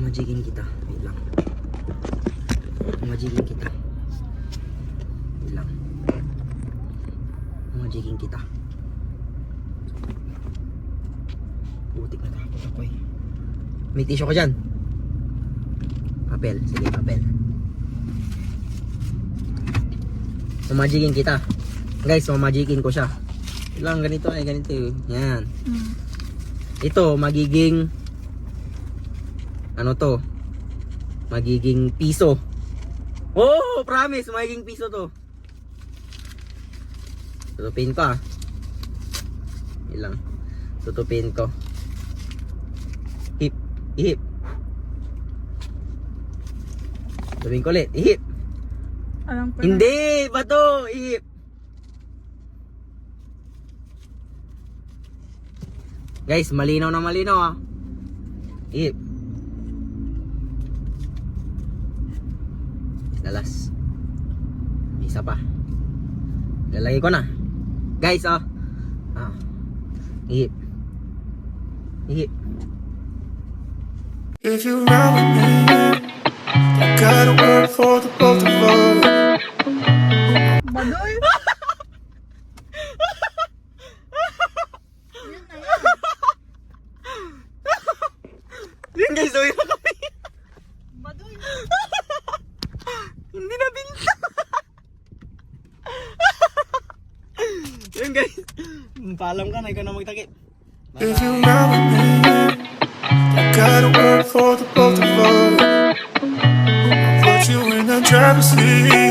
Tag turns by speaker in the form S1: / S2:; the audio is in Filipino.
S1: Magiging kita. Wait lang. Magiging kita. Wait lang. Magiging kita. Putik na tapos ako eh. May tissue ka dyan? Papel. Sige, papel. Mamagiging kita. Guys, mamagiging ko siya. Ilang ganito ay ganito eh. Yan. Ito, magiging ano to? Magiging piso. Oh, promise, magiging piso to. Tutupin ko ah. Ilang. Tutupin ko. Hip, ihip. Tutupin ko ulit. Ihip.
S2: Alam ko na.
S1: Hindi, bato, ihip. Guys, malinaw na malinaw ah. Ihip. Dalas. Isa pa. Lalagay ko na. Guys, oh. Ah. Ihip. Ihip.
S3: If you run with me, I gotta work for the both of us.
S2: Badoy! Yun na yan.
S1: Yan guys, uwi na kami.
S2: Badoy!
S1: Hindi na binta. Yan guys. Paalam ka na, ikaw na magtakip.
S3: If you run with me, I gotta work for the both of us. I'll put you in the driver's seat.